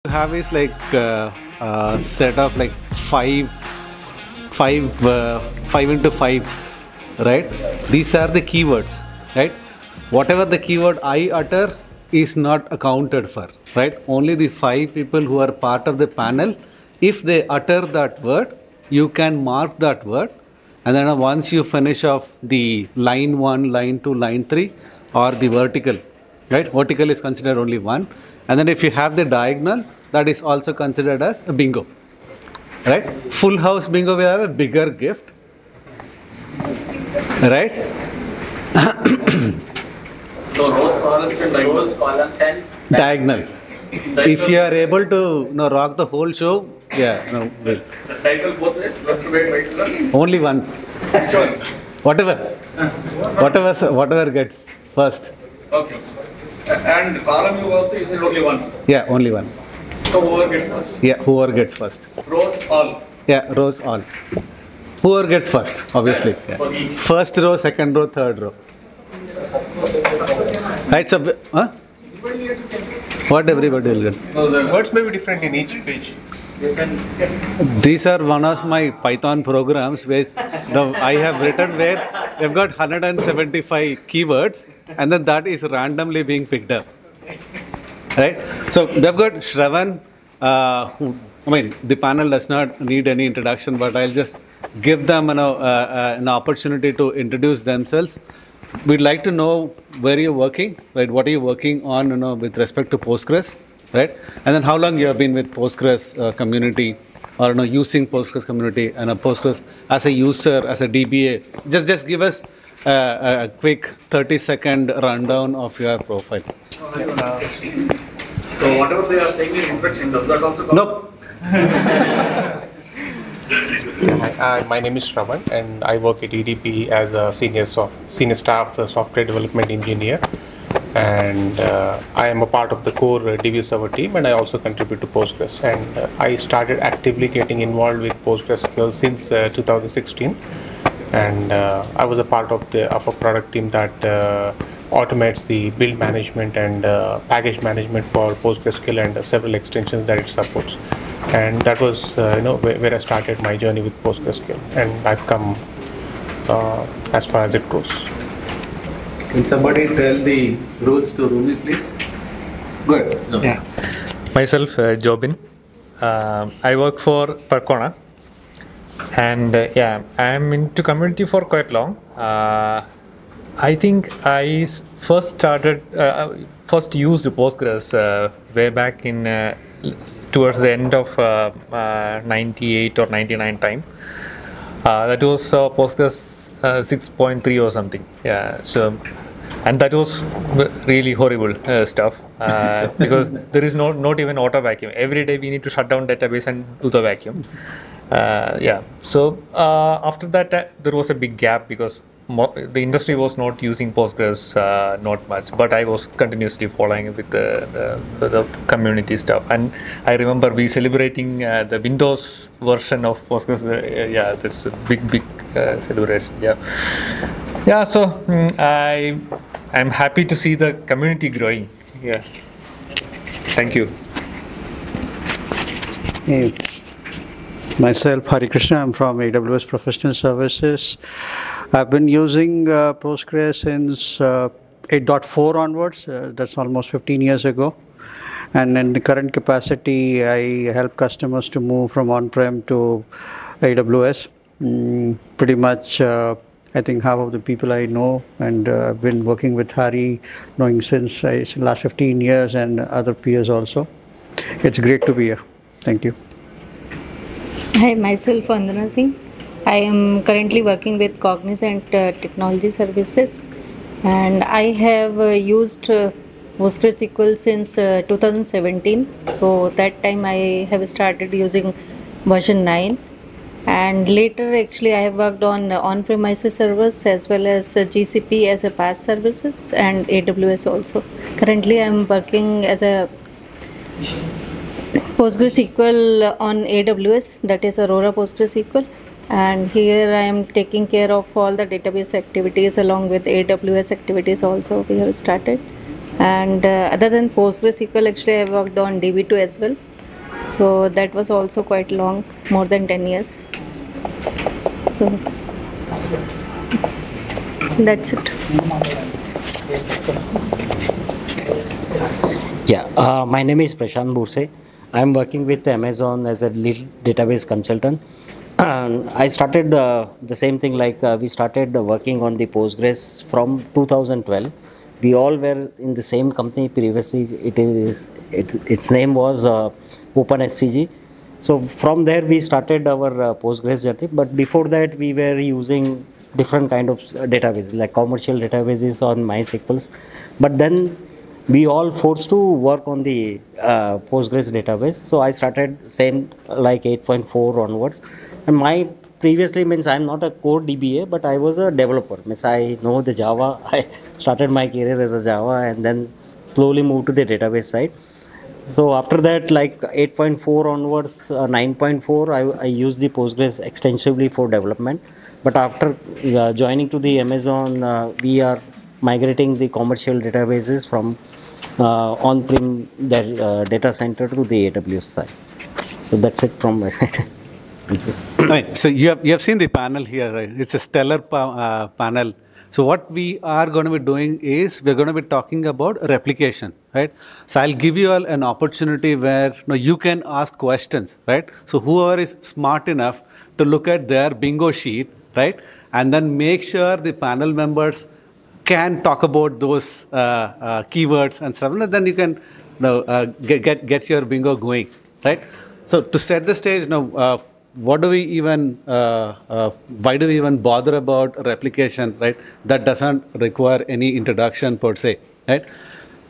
have is like set of like five into five, right? These are the keywords, right? Whatever the keyword I utter is not accounted for, right? Only the five people who are part of the panel, if they utter that word, you can mark that word, and then once you finish off the line 1, line 2, line 3, or the vertical, right? Vertical is considered only one, and then if you have the diagonal, that is also considered as a bingo, right? Full house bingo will have a bigger gift, right? So rows, columns and Diagonal. If you are able to rock the whole show, will. The title both ways, left to right to left. Only one. Sure. Whatever gets first. Okay. And column you also said only one. Yeah, only one. So whoever gets first. Yeah, whoever gets first. Rows all. Yeah, rows all. Whoever gets first, obviously. Yeah. For each. First row, second row, third row. Right, so, what everybody will get? No, the words may be different in each page. These are one of my Python programs where I have written where we've got 175 keywords and then that is randomly being picked up. Right? So we've got Shravan, the panel does not need any introduction, but I'll just give them an opportunity to introduce themselves. We'd like to know where you're working, right? What are you working on, with respect to Postgres, right? And then how long you have been with Postgres community, or using Postgres community and a Postgres as a user, as a DBA. Just give us a quick 30-second rundown of your profile. So whatever they are saying in introduction, does that also come? Nope. My name is Shravan and I work at EDP as a senior staff software development engineer, and I am a part of the core DB server team, and I also contribute to Postgres, and I started actively getting involved with PostgreSQL since 2016, and I was a part of a product team that automates the build management and package management for PostgreSQL and several extensions that it supports. And that was where I started my journey with PostgreSQL, and I've come as far as it goes. Can somebody tell the rules to Rumi, please? Good. No. Yeah. Myself, Jobin. I work for Percona, and I'm into community for quite long. I think I first used Postgres way back in towards the end of 98 or 99 time. That was Postgres 6.3 or something. Yeah. So, and that was really horrible stuff because there is not even auto vacuum. Every day we need to shut down database and do the vacuum. So after that there was a big gap because the industry was not using Postgres not much, but I was continuously following with the community stuff. And I remember we celebrating the Windows version of Postgres. That's a big celebration. So I'm happy to see the community growing. Yeah. Thank you. Hey. Myself, Hari Krishna, I'm from AWS Professional Services. I've been using Postgres since 8.4 onwards. That's almost 15 years ago. And in the current capacity, I help customers to move from on-prem to AWS. Pretty much, I think half of the people I know, and I've been working with Hari, knowing since the last 15 years, and other peers also. It's great to be here. Thank you. Hi, myself Vandana Singh. I am currently working with Cognizant Technology Services, and I have used PostgreSQL since 2017. So that time I have started using version 9, and later actually I have worked on-premises servers as well as GCP as a PaaS services and AWS also. Currently I am working as a PostgreSQL on AWS, that is Aurora PostgreSQL, and here I am taking care of all the database activities along with AWS activities also we have started. And other than PostgreSQL, actually I worked on DB2 as well. So that was also quite long, more than 10 years. So that's it. Yeah, my name is Prashant Burse. I'm working with Amazon as a lead database consultant. I started the same thing, like we started working on the Postgres from 2012. We all were in the same company previously. Its name was OpenSCG. So from there we started our Postgres journey. But before that we were using different kind of databases, like commercial databases on MySQLs. But then we all forced to work on the Postgres database. So I started same like 8.4 onwards. And my previously means I'm not a core DBA, but I was a developer. Means I know the Java. I started my career as a Java and then slowly moved to the database side. So after that, like 8.4 onwards, 9.4, I used the Postgres extensively for development. But after joining to the Amazon, we are migrating the commercial databases from on-prem data center to the AWS side. So that's it from my side. Right. So you have seen the panel here, right? It's a stellar panel. So what we are going to be doing is we're going to be talking about replication, right? So I'll give you all an opportunity where you can ask questions, right? So whoever is smart enough to look at their bingo sheet, right, and then make sure the panel members can talk about those keywords and stuff, and then you can get your bingo going, right? So to set the stage, what do we even, why do we even bother about replication, right? That doesn't require any introduction per se, right?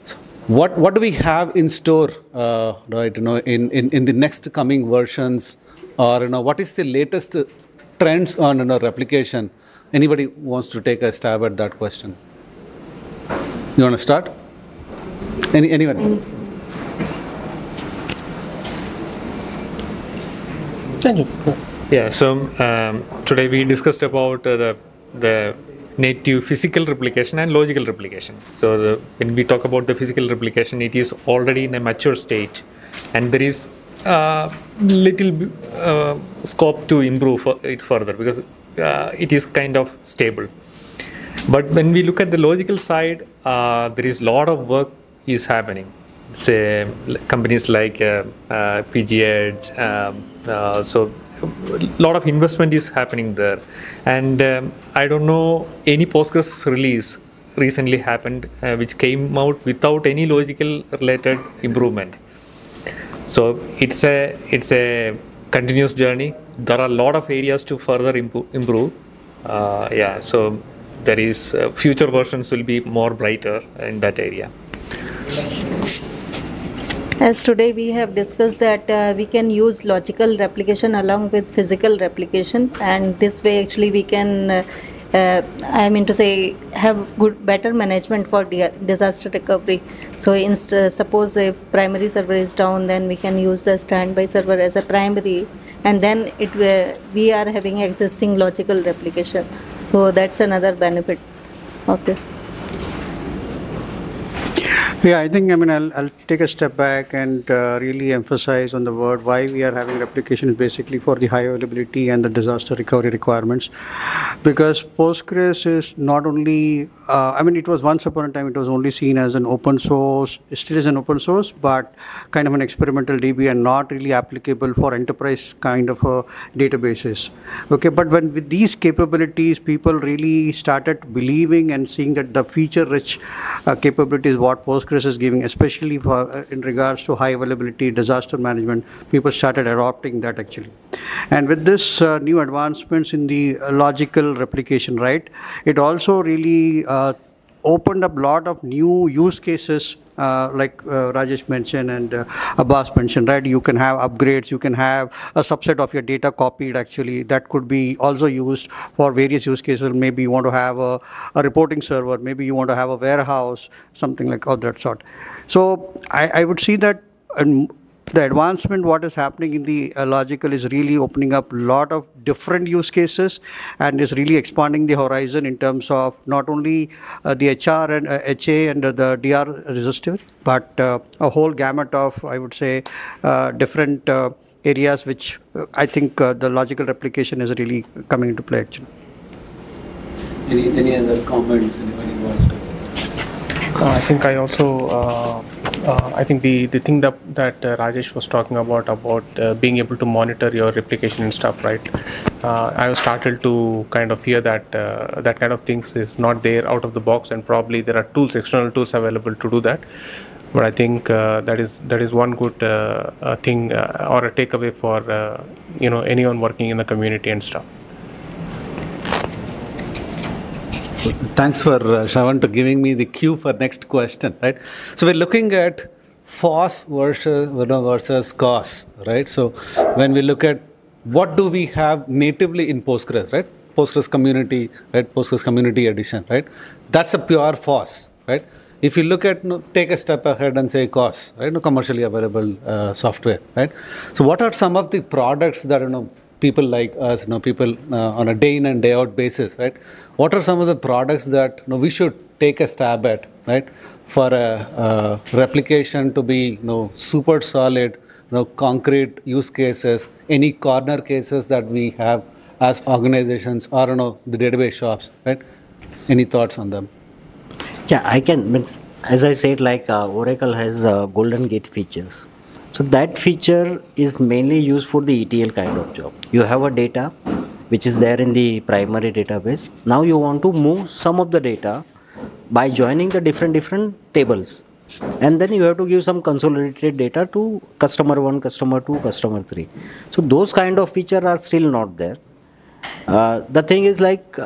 So what do we have in store, right? In the next coming versions, or what is the latest trends on replication? Anybody wants to take a stab at that question? You want to start? Anyone? Yeah, so today we discussed about the native physical replication and logical replication. So when we talk about the physical replication, it is already in a mature state, and there is little scope to improve it further because it is kind of stable. But when we look at the logical side, there is a lot of work is happening. Say companies like PG Edge, so a lot of investment is happening there. And I don't know any Postgres release recently happened which came out without any logical related improvement. So it's a continuous journey. There are a lot of areas to further improve. Yeah, so there is future versions will be more brighter in that area. As today we have discussed that we can use logical replication along with physical replication, and this way actually we can, I mean to say, have better management for disaster recovery. So suppose if primary server is down, then we can use the standby server as a primary, and then we are having existing logical replication. So that's another benefit of this. Yeah, I think, I'll take a step back and really emphasize on the word why we are having replication is basically for the high availability and the disaster recovery requirements. Because Postgres is not only, it was once upon a time, it was only seen as an open source, it still is an open source, but kind of an experimental DB and not really applicable for enterprise kind of databases. Okay, but when with these capabilities, people really started believing and seeing that the feature-rich capabilities what Postgres is giving, especially for in regards to high availability disaster management, people started adopting that actually. And with this new advancements in the logical replication, right, it also really opened up a lot of new use cases like Rajesh mentioned and Abbas mentioned, right? You can have upgrades, you can have a subset of your data copied actually. That could be also used for various use cases. Maybe you want to have a reporting server, maybe you want to have a warehouse, something like of that sort. So I would see that the advancement what is happening in the logical is really opening up a lot of different use cases and is really expanding the horizon in terms of not only the HR and HA and the DR resistor, but a whole gamut of, I would say, different areas which I think the logical replication is really coming into play actually. Any other comments anybody wants to? I think I also, I think the thing that Rajesh was talking about being able to monitor your replication and stuff, right? I have started to kind of hear that that kind of things is not there out of the box, and probably there are tools, external tools available to do that. But I think that is one good thing or a takeaway for anyone working in the community and stuff. Thanks for Shravan to giving me the cue for next question, right? So we're looking at FOSS versus COS, right? So when we look at what do we have natively in Postgres, right? Postgres community, right? Postgres community edition, right? That's a pure FOSS, right? If you look at, take a step ahead and say COS, right? Commercially available software, right? So what are some of the products that, people like us, people on a day in and day out basis, right? What are some of the products that we should take a stab at, right? For a replication to be super solid, concrete use cases, any corner cases that we have as organizations or the database shops, right? Any thoughts on them? Yeah, I can. As I said, like Oracle has Golden Gate features. So that feature is mainly used for the ETL kind of job. You have a data which is there in the primary database. Now you want to move some of the data by joining the different tables. And then you have to give some consolidated data to customer 1, customer 2, customer 3. So those kind of features are still not there. The thing is like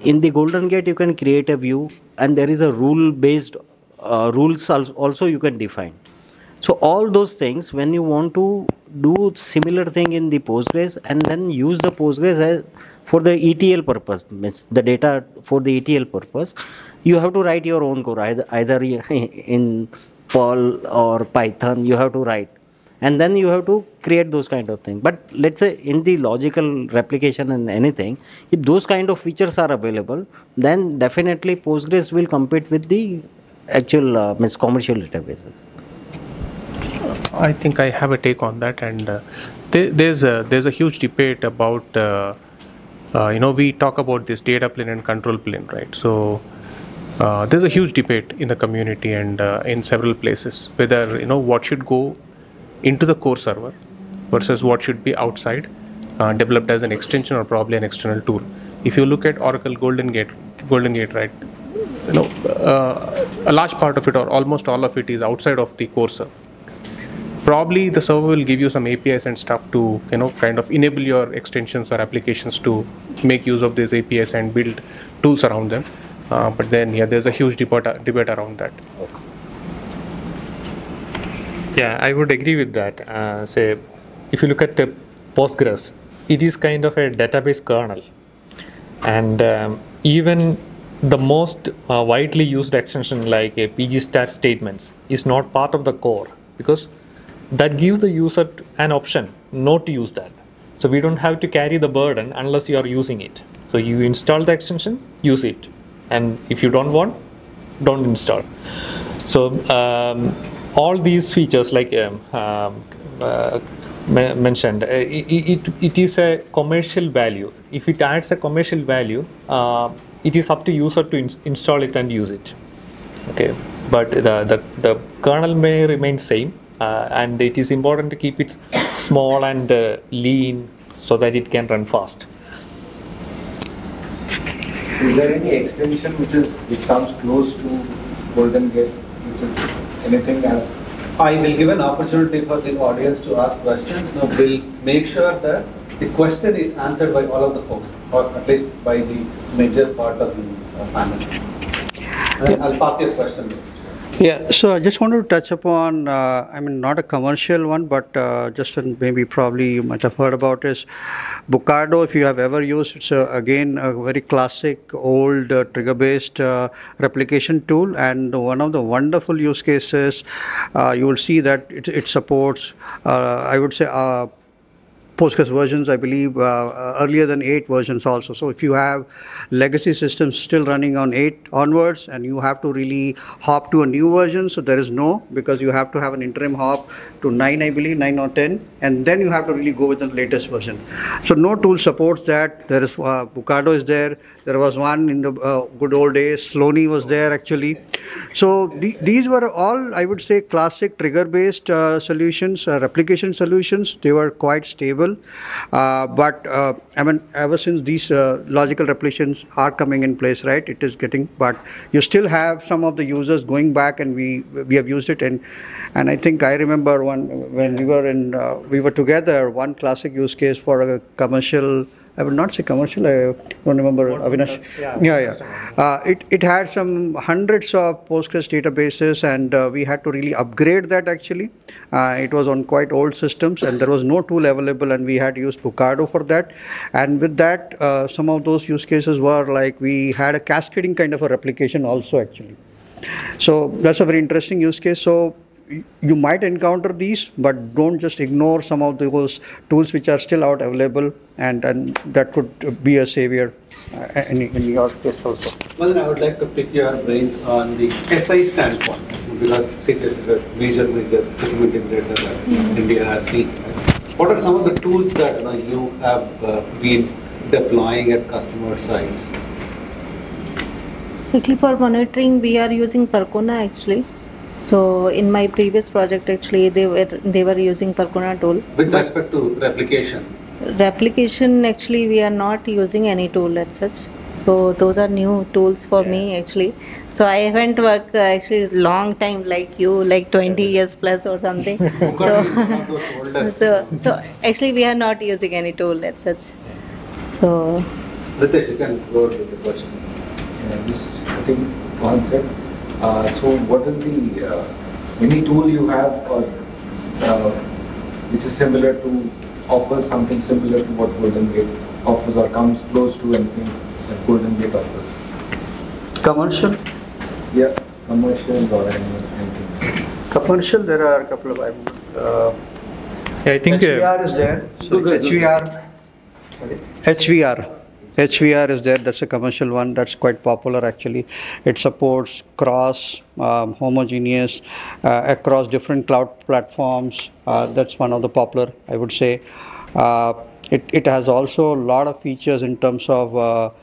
in the Golden Gate you can create a view and there is a rule-based rules also you can define. So all those things, when you want to do similar thing in the Postgres and then use the Postgres as for the ETL purpose, means the data for the ETL purpose, you have to write your own code, either in Perl or Python, you have to write. And then you have to create those kind of things. But let's say in the logical replication and anything, if those kind of features are available, then definitely Postgres will compete with the actual commercial databases. I think I have a take on that, and there's a huge debate about we talk about this data plane and control plane, right? So there's a huge debate in the community and in several places whether what should go into the core server versus what should be outside, developed as an extension or probably an external tool. If you look at Oracle Golden Gate, right? A large part of it or almost all of it is outside of the core server. Probably the server will give you some APIs and stuff to kind of enable your extensions or applications to make use of these APIs and build tools around them. But then there's a huge debate around that. Yeah, I would agree with that. Say, if you look at Postgres, it is kind of a database kernel, and even the most widely used extension like a pgstat statements is not part of the core because that gives the user an option not to use that. So we don't have to carry the burden unless you are using it. So you install the extension, use it. And if you don't want, don't install. So all these features like mentioned, it is a commercial value. If it adds a commercial value, it is up to user to install it and use it. Okay, but the kernel may remain same. And it is important to keep it small and lean so that it can run fast. Is there any extension which comes close to Golden Gate, which is anything else? I will give an opportunity for the audience to ask questions. Now we'll make sure that the question is answered by all of the folks, or at least by the major part of the panel. I'll park your question. Yeah, so I just wanted to touch upon, I mean, not a commercial one, but just maybe probably you might have heard about is Bucardo, if you have ever used. It's again a very classic old trigger-based replication tool, and one of the wonderful use cases, you will see that it supports, I would say, Postgres versions, I believe, earlier than 8 versions also. So if you have legacy systems still running on 8 onwards and you have to really hop to a new version, so there is no, because you have to have an interim hop to 9, I believe, 9 or 10, and then you have to really go with the latest version. So no tool supports that. There is Bucardo is there. There was one in the good old days. Sloaney was there actually. So these were all, I would say, classic trigger-based solutions, replication solutions. They were quite stable. But I mean, ever since these logical replications are coming in place, right? It is getting, but you still have some of the users going back, and we have used it. And I think I remember when we were together, one classic use case for a commercial. I would not say commercial. I don't remember, Avinash. It had some hundreds of Postgres databases, and we had to really upgrade that actually. It was on quite old systems, and there was no tool available, and we had to use Bucardo for that. And with that, some of those use cases were like we had a cascading kind of a replication also actually. So that's a very interesting use case. So you might encounter these, but don't just ignore some of those tools which are still out available, and that could be a savior in your case also. Well, then I would like to pick your brains on the SI standpoint, because CTS is a major settlement integrator that India has seen. What are some of the tools that you have been deploying at customer sites? Quickly, for monitoring, we are using Percona actually. So in my previous project, actually, they were using Percona tool. With respect to replication? Replication, actually, we are not using any tool as such. So those are new tools for me actually. So I haven't worked actually long time like you, like 20 years plus or something. So actually, we are not using any tool as such. So. Ritesh, you can go with the question. Just I think concept. So what is the any tool you have which is similar to, offers something similar to what Golden Gate offers or comes close to anything that Golden Gate offers? Commercial? Yeah, commercial or anything. Commercial, there are a couple of, I think HVR is there. So HVR is there. That's a commercial one. That's quite popular actually. It supports cross homogeneous across different cloud platforms. That's one of the popular, I would say. It has also a lot of features in terms of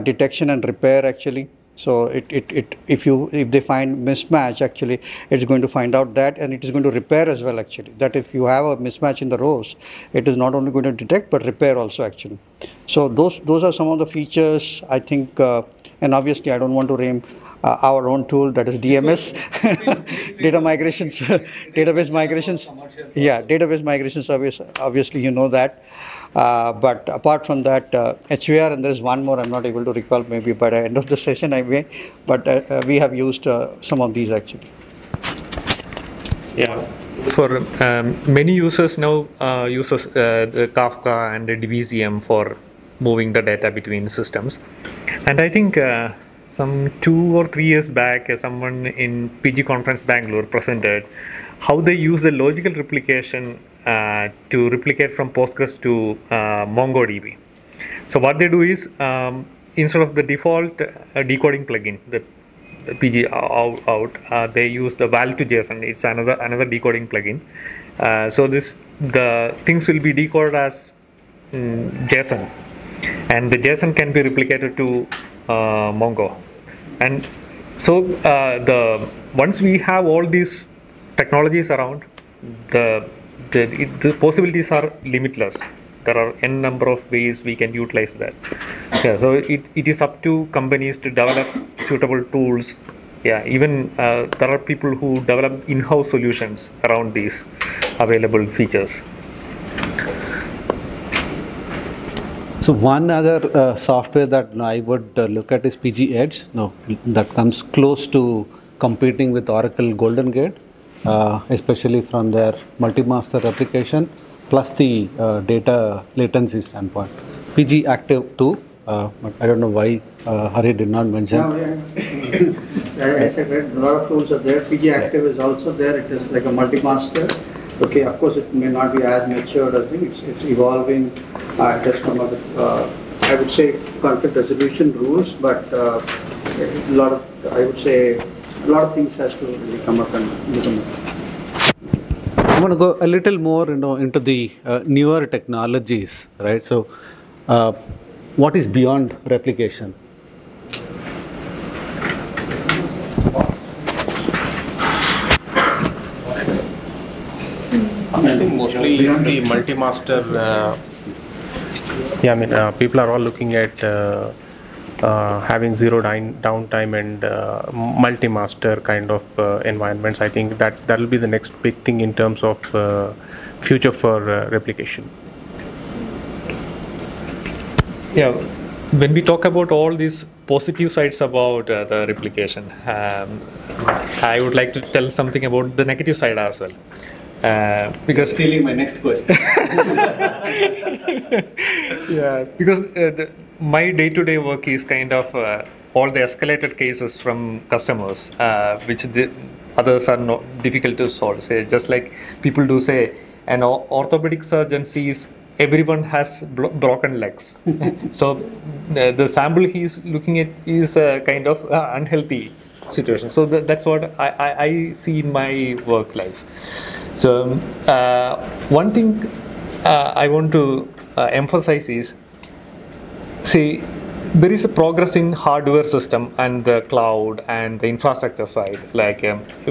detection and repair actually. So if they find mismatch actually, it's going to find out that, and it is going to repair as well actually. That if you have a mismatch in the rows, it is not only going to detect but repair also actually. So those are some of the features I think, and obviously I don't want to name our own tool, that is DMS, data migrations, database migrations. Yeah, database migration service. Obviously you know that. But apart from that, HVR, and there is one more I'm not able to recall, maybe by the end of the session I may, but we have used some of these actually. Yeah, for many users now uses the Kafka and the DBCM for moving the data between systems. And I think some 2 or 3 years back, someone in PG Conference Bangalore presented how they use the logical replication to replicate from Postgres to MongoDB. So what they do is, instead of the default decoding plugin, the PG out, they use the val to JSON. It's another decoding plugin. So the things will be decoded as JSON, and the JSON can be replicated to Mongo. And so once we have all these technologies around, the possibilities are limitless. There are n number of ways we can utilize that. Yeah, so it is up to companies to develop suitable tools. Yeah, even there are people who develop in-house solutions around these available features. So one other software that I would look at is PG Edge. No, that comes close to competing with Oracle Golden Gate, especially from their multi-master replication, plus the data latency standpoint. PG Active too, but I don't know why Hari did not mention. No, I said right, a lot of tools are there. PG Active is also there. It is like a multi-master. Okay, of course, it may not be as mature as it's evolving. It has come up with, I would say, conflict resolution rules, but a lot of, I would say, a lot of things has to really come up and become. I'm going to go a little more, into the newer technologies, right? So, what is beyond replication? I think mostly it's the multi-master. People are all looking at having zero downtime and multi-master kind of environments. I think that will be the next big thing in terms of future for replication. Yeah, when we talk about all these positive sides about the replication, I would like to tell something about the negative side as well. Because Stealing my next question. yeah, because my day-to-day work is kind of all the escalated cases from customers, which the others are not difficult to solve. Say, just like people do say, an orthopedic surgeon sees everyone has broken legs. So the sample he's looking at is a kind of unhealthy situation. So that's what I see in my work life. So one thing I want to emphasize is, see, there is a progress in hardware system and the cloud and the infrastructure side. Like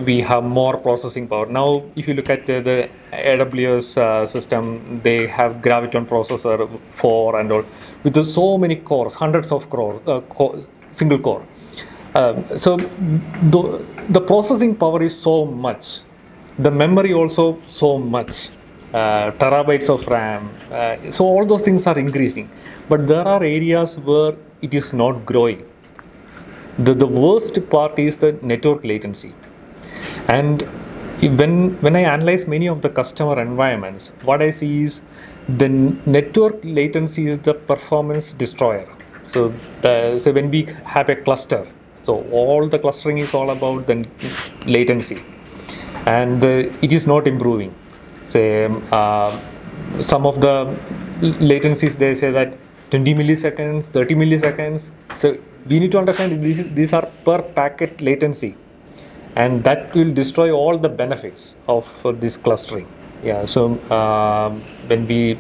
we have more processing power. Now, if you look at the AWS system, they have Graviton processor 4 and all, with so many cores, hundreds of cores, single core. So the processing power is so much. The memory also so much, terabytes of RAM. So all those things are increasing. But there are areas where it is not growing. The worst part is the network latency. And when I analyze many of the customer environments, what I see is the network latency is the performance destroyer. So when we have a cluster, so all the clustering is all about the latency. And it is not improving. Say, some of the latencies, they say that 20 milliseconds, 30 milliseconds. So we need to understand these are per packet latency, and that will destroy all the benefits of this clustering. Yeah. So when we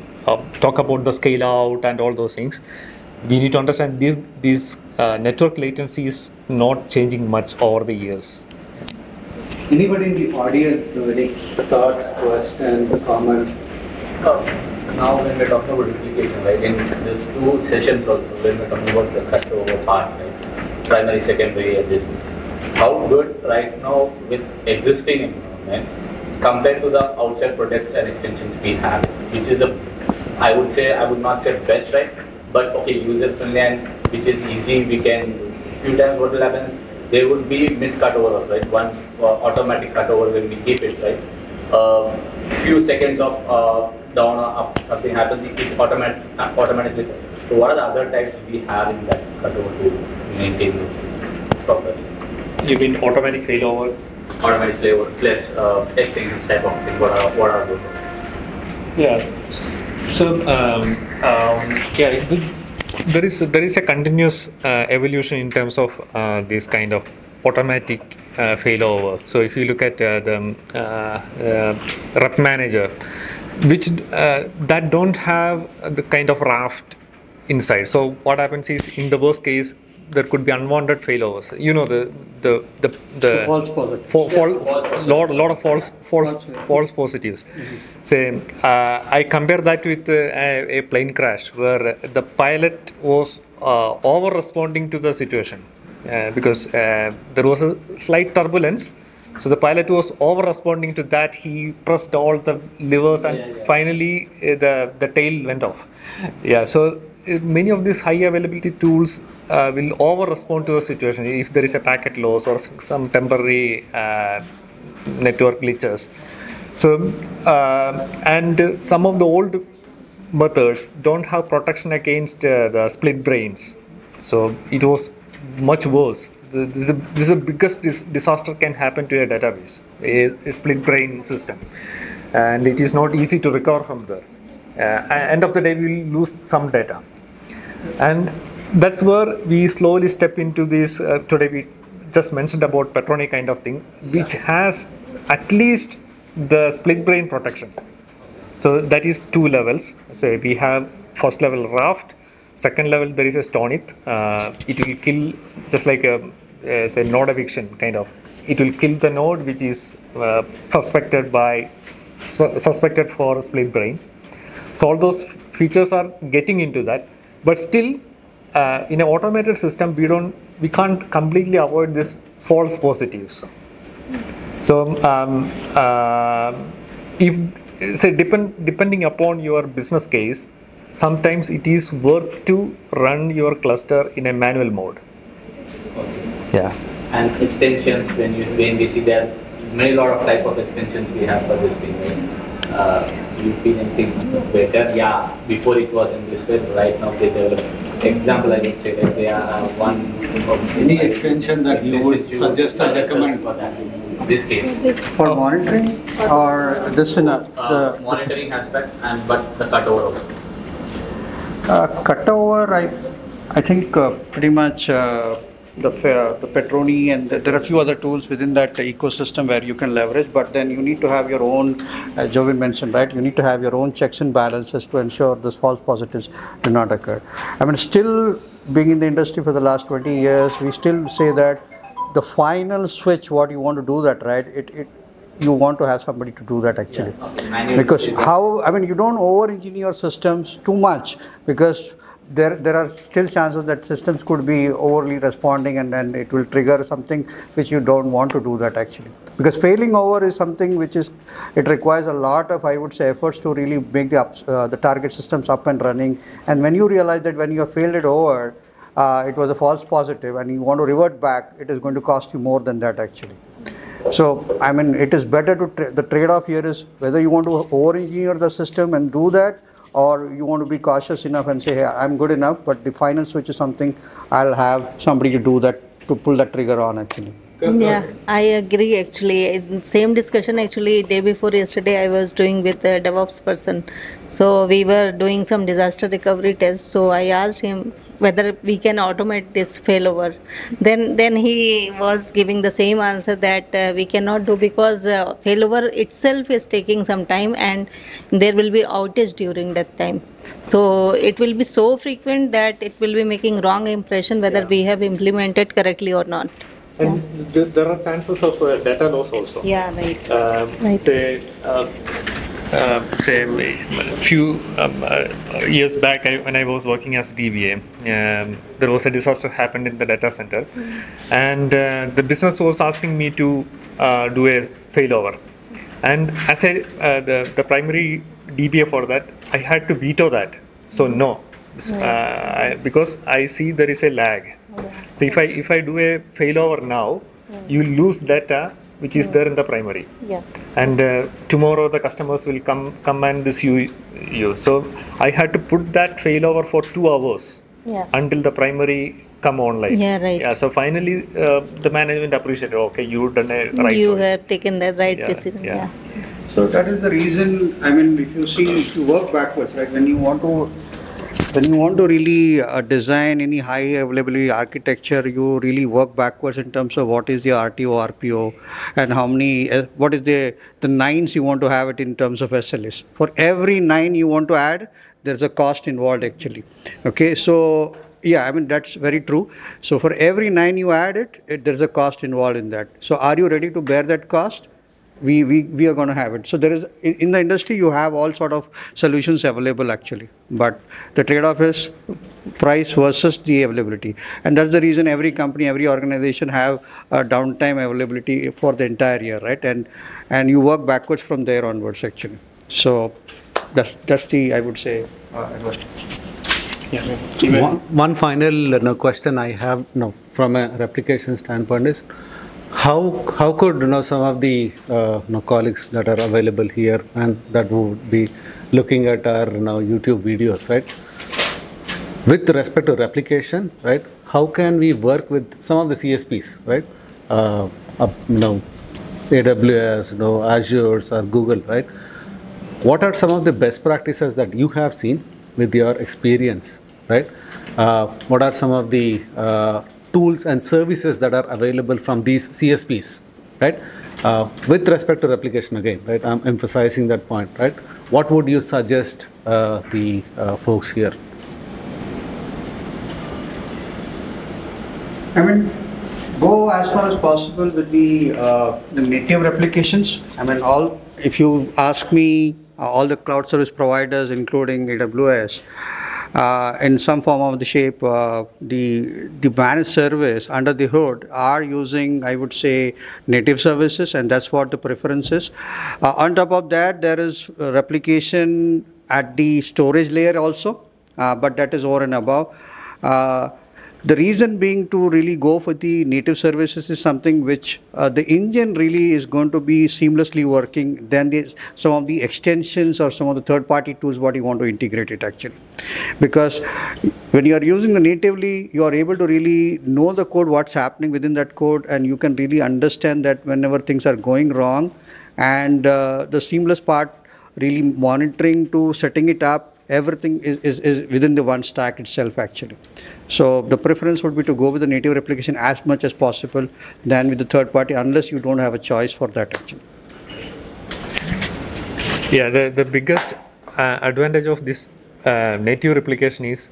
talk about the scale out and all those things, we need to understand these network latency is not changing much over the years. Anybody in the audience, any thoughts, questions, comments? Now when we're talking about replication, right, in these two sessions also, when we're talking about the cutover part, right, primary, secondary, and this, how good right now with existing environment compared to the outside products and extensions we have, which is I would not say best, right, but okay, user friendly and which is easy, we can, few times what will happen is, there would be missed cutover also, right? One automatic cutover when we keep it, right? Few seconds of down or up, something happens, it automatically. So what are the other types we have in that cutover to maintain those things properly? You mean automatic failover? Automatic failover plus extensions type of thing. What are those? Yeah. So there is a continuous evolution in terms of this kind of automatic failover. So if you look at the rep manager, which that don't have the kind of raft inside. So what happens is, in the worst case, there could be unwanted failovers. You know, the false positives. Lot of false positives. Say, I compare that with a plane crash where the pilot was over responding to the situation because there was a slight turbulence. So the pilot was over responding to that. He pressed all the levers and finally the tail went off. Yeah. So many of these high availability tools will over respond to a situation if there is a packet loss or some temporary network glitches. So and some of the old methods don't have protection against the split brains, so it was much worse. This is the biggest disaster can happen to a database, a split brain system, and it is not easy to recover from there. End of the day, we will lose some data, and that's where we slowly step into this. Today we just mentioned about Petroni kind of thing, which has at least the split brain protection. So that is 2 levels. So we have first level Raft, second level there is a Stoneit. It will kill just like say node eviction kind of. It will kill the node which is suspected for split brain. So all those features are getting into that, but still in an automated system we can't completely avoid this false positives. So if say depending upon your business case, sometimes it is worth to run your cluster in a manual mode. Yeah. And extensions, when we see there many lot of type of extensions we have for this thing. You feel anything better? Yeah, before it was in this way, right now they develop. Example, I would say that they are one. Any extension that you would suggest or recommend for that? This case. For monitoring or this in the monitoring aspect but the cutover also. Cutover, I think pretty much the Petroni and there are a few other tools within that ecosystem where you can leverage, but then you need to have your own, as Jovin mentioned, right? You need to have your own checks and balances to ensure those false positives do not occur. I mean, still being in the industry for the last 20 years, we still say that the final switch, what you want to do that, right? You want to have somebody to do that actually. Yeah. Because you don't over-engineer your systems too much, because there are still chances that systems could be overly responding and then it will trigger something which you don't want to do that actually. Because failing over is something which it requires a lot of, I would say, efforts to really make the target systems up and running. And when you realize that when you have failed it over, it was a false positive and you want to revert back, it is going to cost you more than that actually. So, I mean, it is better to, the trade-off here is whether you want to over-engineer the system and do that, or you want to be cautious enough and say, hey, I'm good enough, but the final switch is something I'll have somebody to do that, to pull that trigger on actually. Yeah, I agree actually. Same discussion actually day before yesterday I was doing with a DevOps person. So we were doing some disaster recovery tests. So I asked him whether we can automate this failover. Then he was giving the same answer that we cannot do because failover itself is taking some time and there will be outage during that time. So it will be so frequent that it will be making wrong impression whether we have implemented correctly or not. And there are chances of data loss also. Yeah, right. Right. Say a few years back, when I was working as DBA, there was a disaster happened in the data center, and the business was asking me to do a failover, and as the primary DBA for that, I had to veto that. So no. Because I see there is a lag. So if I do a failover now, you lose data which is there in the primary. Yeah. And tomorrow the customers will come and sue you. So I had to put that failover for 2 hours until the primary come online. Yeah, right. Yeah. So finally the management appreciated. Okay, you've done a right You choice. have taken the right decision. Yeah. So that is the reason. I mean, if you work backwards, right? When you want to really design any high availability architecture, you really work backwards in terms of what is the RTO, RPO, and how many, what is the nines you want to have it in terms of SLAs. For every 9 you want to add, there's a cost involved actually. Okay, so yeah, I mean, that's very true. So for every 9 you add there's a cost involved in that. So are you ready to bear that cost? We are going to have it. So there is, in the industry, you have all sort of solutions available actually, but the trade-off is price versus the availability, and that's the reason every company, every organization have a downtime availability for the entire year, right? And you work backwards from there onwards actually. So that's the, I would say, advice. One final question I have from a replication standpoint is how could some of the colleagues that are available here and that would be looking at our YouTube videos, right? With respect to replication, right? How can we work with some of the CSPs, right? AWS, Azure or Google, right? What are some of the best practices that you have seen with your experience, right? What are some of the tools and services that are available from these CSPs, right? With respect to replication again, right? I'm emphasizing that point, right? What would you suggest the folks here? I mean, go as far as possible with the native replications. I mean, if you ask me, all the cloud service providers, including AWS, in some form of the shape, the managed service under the hood are using, I would say, native services, and that's what the preference is. On top of that, there is replication at the storage layer also, but that is over and above. The reason being to really go for the native services is something which the engine really is going to be seamlessly working. Then some of the extensions or some of the third-party tools what you want to integrate it actually. Because when you are using the natively, you are able to really know the code, what's happening within that code, and you can really understand that whenever things are going wrong, and the seamless part, really monitoring to setting it up, everything is within the one stack itself actually. So the preference would be to go with the native replication as much as possible than with the third party, unless you don't have a choice for that actually. Yeah, the biggest advantage of this native replication is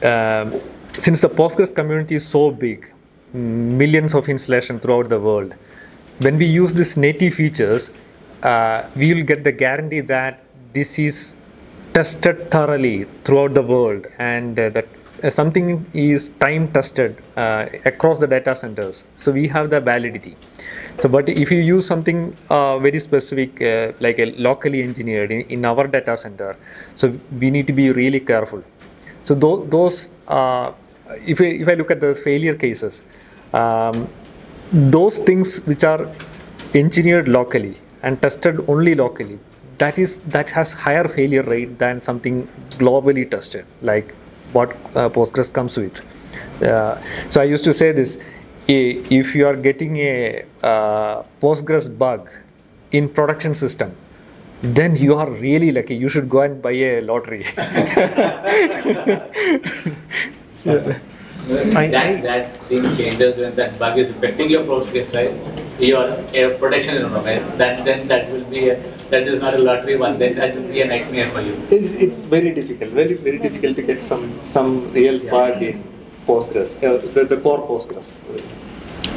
since the Postgres community is so big, millions of installations throughout the world, when we use these native features, we will get the guarantee that this is tested thoroughly throughout the world, and that something is time tested across the data centers. So we have the validity. So, but if you use something very specific, like a locally engineered in our data center, so we need to be really careful. So those, if I look at the failure cases, those things which are engineered locally and tested only locally, that has higher failure rate than something globally tested, like what Postgres comes with. So I used to say this: if you are getting a Postgres bug in production system, then you are really lucky. You should go and buy a lottery. That thing changes when that bug is affecting your Postgres, right? Your protection environment. Then that will be that is not a lottery one. Then that will be a nightmare for you. It's very difficult, very difficult to get some real bug in Postgres, the core Postgres.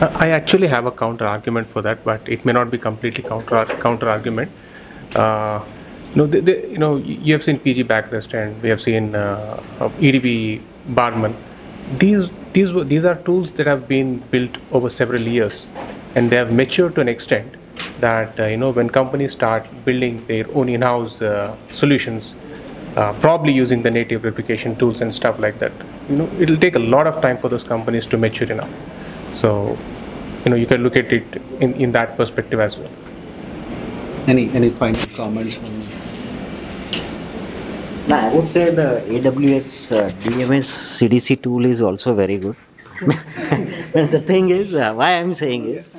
I actually have a counter argument for that, but it may not be completely counter argument. You have seen PG Backrest and we have seen EDB Barman. These are tools that have been built over several years, and they have matured to an extent that when companies start building their own in-house solutions, probably using the native replication tools and stuff like that, it'll take a lot of time for those companies to mature enough. So, you can look at it in that perspective as well. Any final comments? No, I would say the AWS DMS CDC tool is also very good. The thing is, why I'm saying is,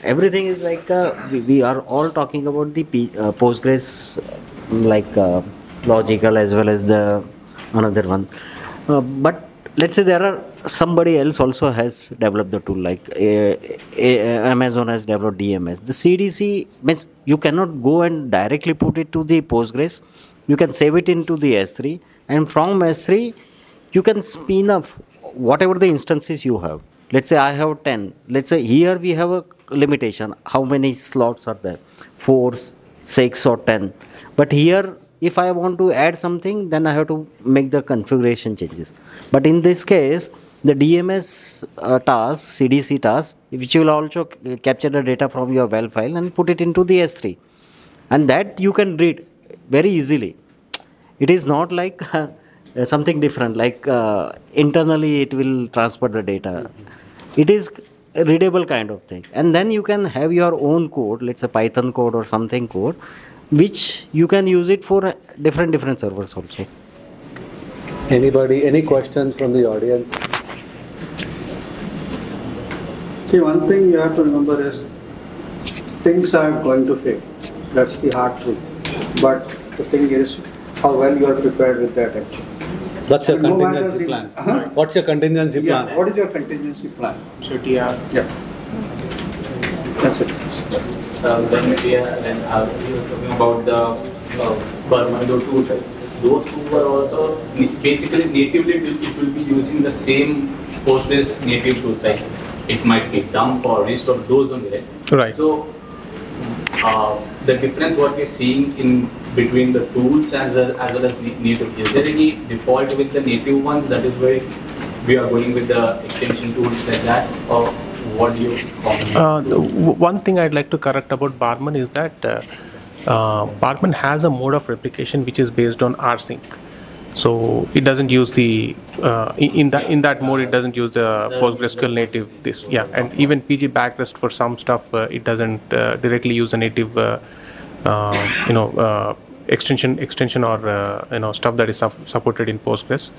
everything is like, we are all talking about the Postgres, logical as well as the another one. But let's say there are somebody else also has developed the tool, like Amazon has developed DMS. The CDC means you cannot go and directly put it to the Postgres. You can save it into the S3, and from S3 you can spin up whatever the instances you have. Let's say I have 10. Let's say here we have a limitation. How many slots are there? 4, 6 or 10. But here, if I want to add something, then I have to make the configuration changes. But in this case, the DMS task, CDC task, which will also capture the data from your well file and put it into the S3. And that you can read very easily. It is not like something different, like internally it will transfer the data. It is a readable kind of thing. And then you can have your own code, let's say Python code or something code, which you can use it for different servers also. Anybody, any questions from the audience? See, one thing you have to remember is things are going to fail. That's the hard truth. But the thing is how well you are prepared with that actually. What's your And no matter contingency the- plan? Uh-huh. What's your contingency Yeah, plan? what is your contingency plan? So TR. Yeah. That's it. When we are talking about the Burmando tool, right? Those two were also basically natively it will be using the same Postgres native tools. Like it might be dump or restore, those only, right? Right. So the difference what we're seeing in between the tools as well as native, is there any default with the native ones? That is why we are going with the extension tools like that, or what do you comment? One thing I'd like to correct about Barman is that Barman has a mode of replication which is based on rsync. So it doesn't use the in that mode it doesn't use the PostgreSQL native this, yeah, and even PG backrest for some stuff it doesn't directly use a native extension or stuff that is supported in Postgres.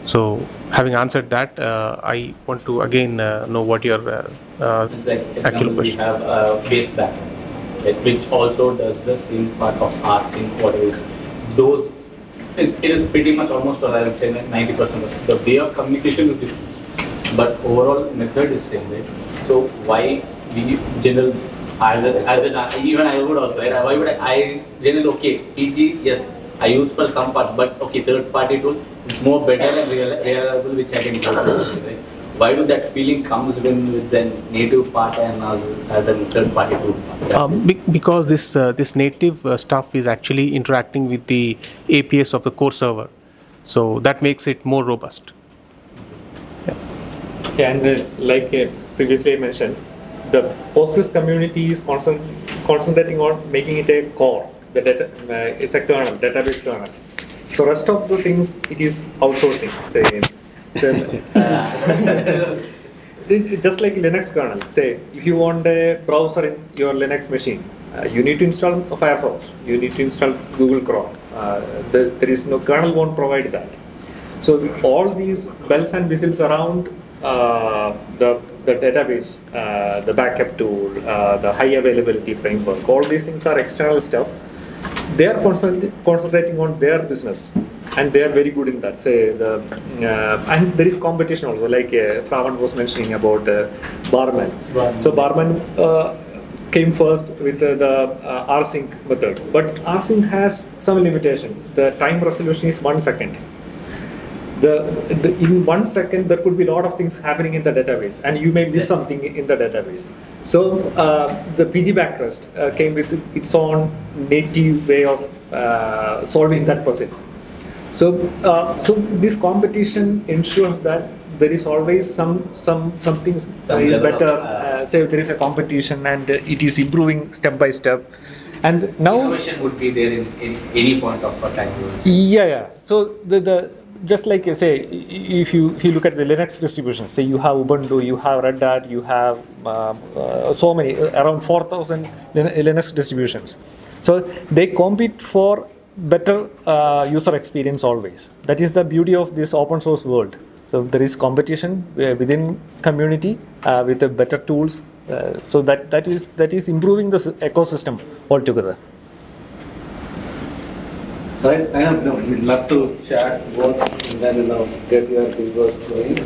So having answered that, I want to again know what your Like actual example, we question. have base backend, like, which also does the same part of rsync, whatever. Those, it is pretty much almost, or I would say, like 90% of the way of communication is different, but overall method is same, right? So why we general even I would also, right? Why would I generally, okay, PG, yes, I use for some part, but okay, third party tool, it's more better and reliable, which I can use, right? Why do that feeling comes when with the native part and as a third party tool? Because this native stuff is actually interacting with the APIs of the core server, so that makes it more robust. Yeah, and like previously I mentioned, the Postgres community is concentrating on making it a core. The data, it's a kernel, database kernel. So rest of the things it is outsourcing. Say, just like Linux kernel. Say, if you want a browser in your Linux machine, you need to install Firefox. You need to install Google Chrome. There is no kernel won't provide that. So all these bells and whistles around the database, the backup tool, the high availability framework, all these things are external stuff. They are concentrating on their business, and they are very good in that. Say and there is competition also, like Shravan was mentioning about Barman. So Barman came first with the rsync method, but rsync has some limitation. The time resolution is 1 second. In 1 second, there could be a lot of things happening in the database, and you may miss something in the database. So the PG backrest came with its own native way of solving that puzzle. So this competition ensures that there is always something is better. Say there is a competition and it is improving step by step. And now innovation would be there in any point of time. Yeah. So just like you say, if you look at the Linux distribution, say you have Ubuntu, you have Red Hat, you have so many, around 4,000 Linux distributions. So they compete for better user experience always. That is the beauty of this open source world. So there is competition within community with the better tools. So that is improving the ecosystem altogether. Right, we'd love to chat both and then get your fingers going,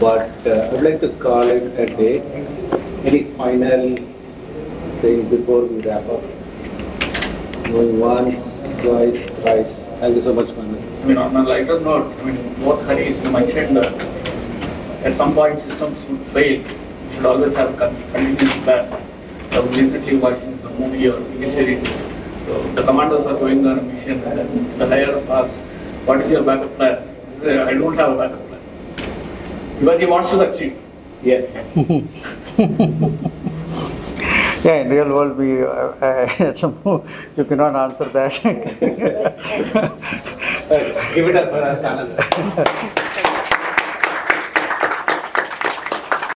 but I would like to call it a day. Any final thing before we wrap up? Going once, twice, thrice. Thank you so much, Manu. I mean, on a lighter note, I mean, both Haris mentioned that at some point systems would fail. You should always have a contingency plan. I was recently watching some movie or TV series. So the commandos are going on a mission, and then the higher asks, "What is your backup plan?" He says, "I don't have a backup plan," because he wants to succeed. Yes. Yeah, in real world, you cannot answer that. Give it up for us, Anand.